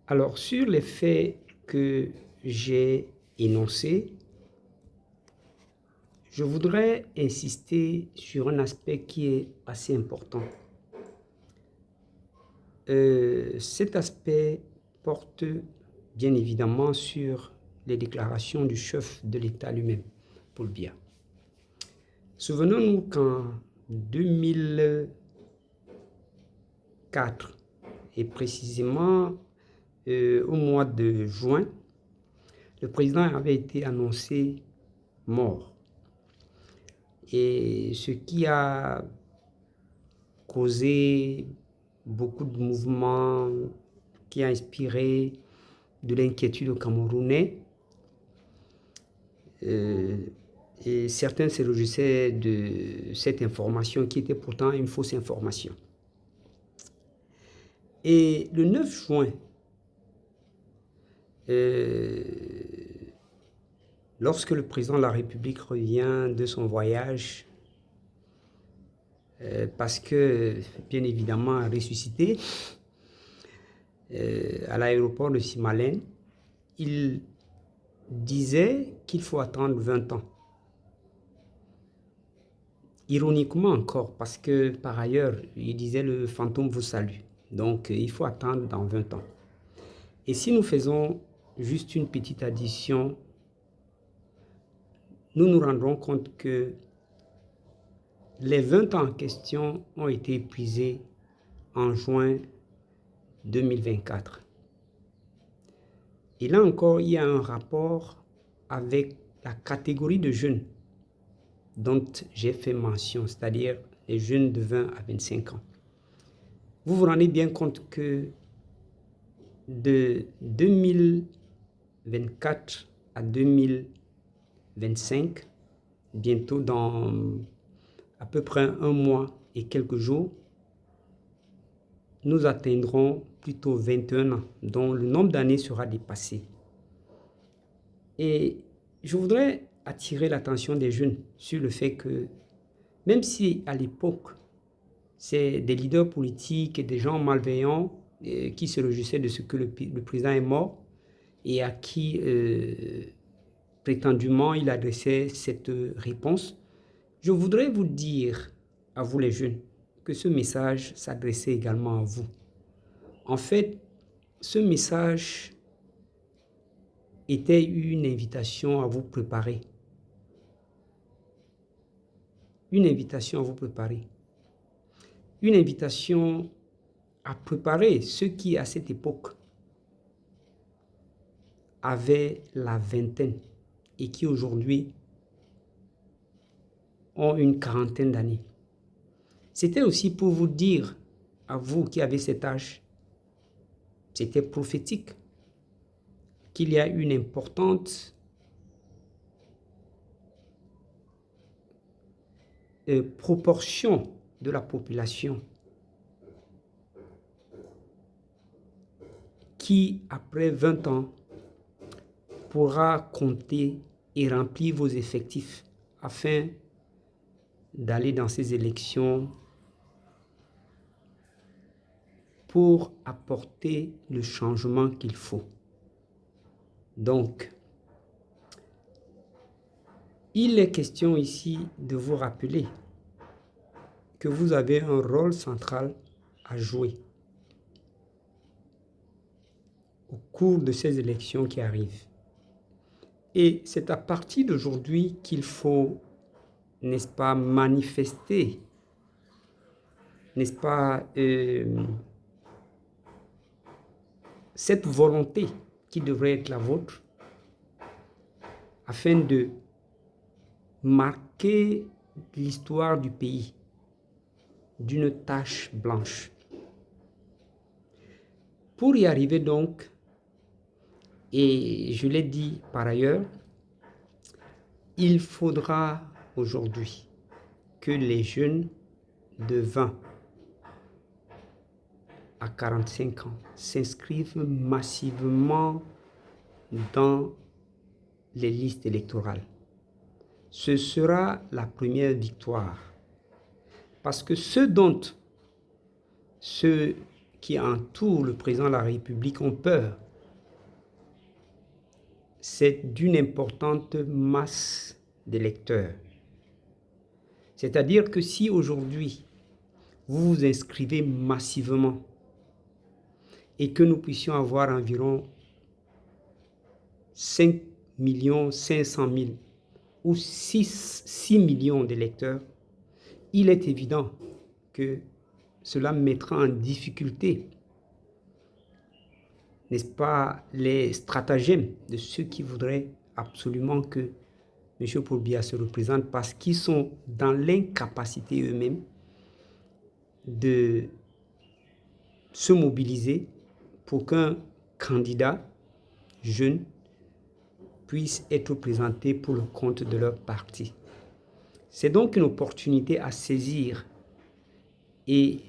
Alors, sur les faits que j'ai énoncés, je voudrais insister sur un aspect qui est assez important. Cet aspect porte bien évidemment sur les déclarations du chef de l'État lui-même, Paul Biya. Souvenons-nous qu'en 2004, et précisément au mois de juin, le président avait été annoncé mort. Et ce qui a causé beaucoup de mouvements, qui a inspiré de l'inquiétude aux Camerounais. Et certains se réjouissaient de cette information qui était pourtant une fausse information. Et le 9 juin, lorsque le président de la République revient de son voyage, parce que, bien évidemment, ressuscité, à l'aéroport de Simalène, il disait qu'il faut attendre 20 ans. Ironiquement encore, parce que par ailleurs, il disait le fantôme vous salue. Donc, il faut attendre dans 20 ans. Et si nous faisons juste une petite addition, nous nous rendrons compte que les 20 ans en question ont été épuisés en juin 2024. Et là encore, il y a un rapport avec la catégorie de jeunes dont j'ai fait mention, c'est-à-dire les jeunes de 20 à 25 ans. Vous vous rendez bien compte que de 2024 à 2025, bientôt dans à peu près un mois et quelques jours, nous atteindrons plutôt 21 ans, dont le nombre d'années sera dépassé. Et je voudrais attirer l'attention des jeunes sur le fait que, même si à l'époque, c'est des leaders politiques et des gens malveillants qui se réjouissaient de ce que le président est mort et à qui, prétendument, il adressait cette réponse, je voudrais vous dire, à vous les jeunes, que ce message s'adressait également à vous. En fait, ce message était une invitation à vous préparer. Une invitation à vous préparer. Une invitation à préparer ceux qui, à cette époque, avaient la vingtaine et qui aujourd'hui ont une quarantaine d'années. C'était aussi pour vous dire, à vous qui avez cet âge, c'était prophétique, qu'il y a une importante proportion de la population qui, après 20 ans, pourra compter et remplir vos effectifs afin d'aller dans ces élections pour apporter le changement qu'il faut. Donc, il est question ici de vous rappeler que vous avez un rôle central à jouer au cours de ces élections qui arrivent. Et c'est à partir d'aujourd'hui qu'il faut, n'est-ce pas, manifester, n'est-ce pas, cette volonté qui devrait être la vôtre afin de marquer l'histoire du pays d'une tache blanche. Pour y arriver donc, et je l'ai dit par ailleurs, il faudra aujourd'hui que les jeunes de 20 à 45 ans s'inscrivent massivement dans les listes électorales. Ce sera la première victoire. Parce que ceux qui entourent le président de la République ont peur. C'est d'une importante masse d'électeurs. C'est-à-dire que si aujourd'hui, vous vous inscrivez massivement et que nous puissions avoir environ 5 500 000 ou 6 millions d'électeurs, il est évident que cela mettra en difficulté, n'est-ce pas, les stratagèmes de ceux qui voudraient absolument que M. Paul Biya se représente, parce qu'ils sont dans l'incapacité eux-mêmes de se mobiliser pour qu'un candidat jeune puisse être présenté pour le compte de leur parti. C'est donc une opportunité à saisir et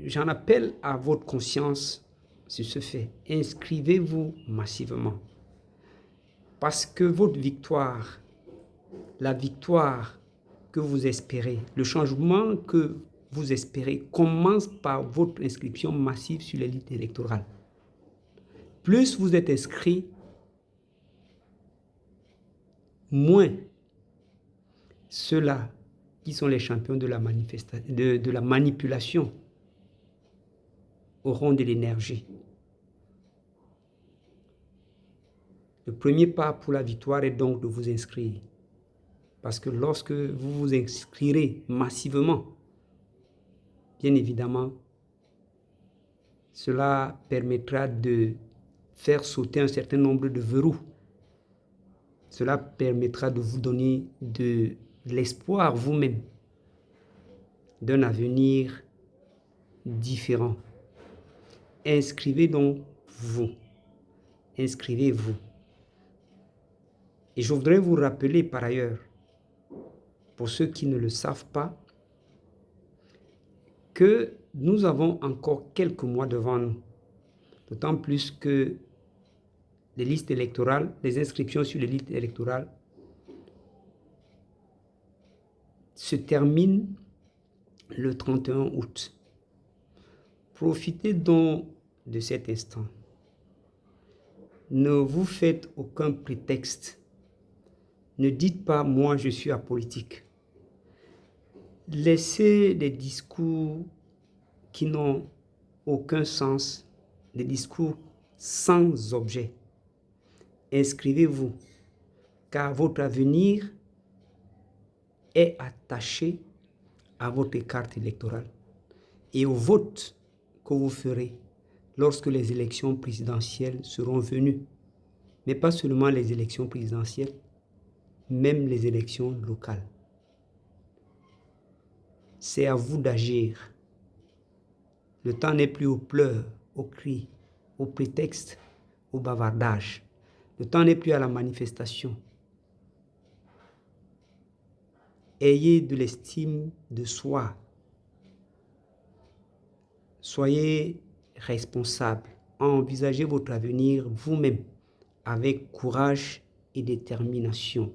j'en appelle à votre conscience sur ce fait. Inscrivez-vous massivement parce que votre victoire, la victoire que vous espérez, le changement que vous espérez commence par votre inscription massive sur les listes électorales. Plus vous êtes inscrit, moins ceux-là qui sont les champions de la manipulation auront de l'énergie. Le premier pas pour la victoire est donc de vous inscrire. Parce que lorsque vous vous inscrirez massivement, bien évidemment, cela permettra de faire sauter un certain nombre de verrous. Cela permettra de vous donner de l'espoir vous-même d'un avenir différent. Inscrivez donc vous. Inscrivez-vous. Et je voudrais vous rappeler par ailleurs, pour ceux qui ne le savent pas, que nous avons encore quelques mois devant nous. D'autant plus que les listes électorales, les inscriptions sur les listes électorales se terminent le 31 août. Profitez donc de cet instant. Ne vous faites aucun prétexte. Ne dites pas « moi je suis apolitique ». Laissez des discours qui n'ont aucun sens, des discours sans objet. Inscrivez-vous, car votre avenir est attaché à votre carte électorale et au vote que vous ferez lorsque les élections présidentielles seront venues. Mais pas seulement les élections présidentielles, même les élections locales. C'est à vous d'agir. Le temps n'est plus aux pleurs, aux cris, aux prétextes, au bavardage. Le temps n'est plus à la manifestation. Ayez de l'estime de soi. Soyez responsable. Envisagez votre avenir vous-même avec courage et détermination.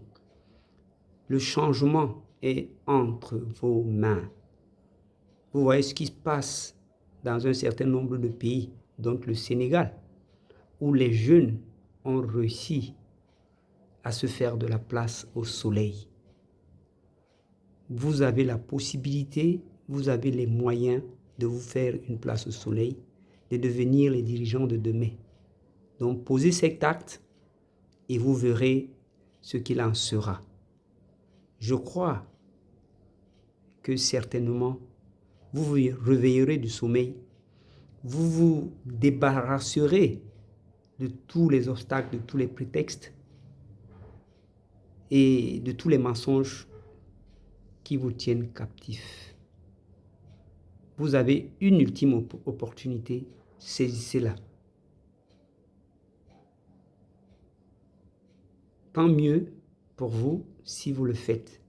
Le changement est entre vos mains. Vous voyez ce qui se passe dans un certain nombre de pays, dont le Sénégal, où les jeunes ont réussi à se faire de la place au soleil. Vous avez la possibilité, vous avez les moyens de vous faire une place au soleil, de devenir les dirigeants de demain. Donc posez cet acte et vous verrez ce qu'il en sera. Je crois que certainement, vous vous réveillerez du sommeil, vous vous débarrasserez de tous les obstacles, de tous les prétextes et de tous les mensonges qui vous tiennent captifs. Vous avez une ultime opportunité, saisissez-la. Tant mieux pour vous si vous le faites.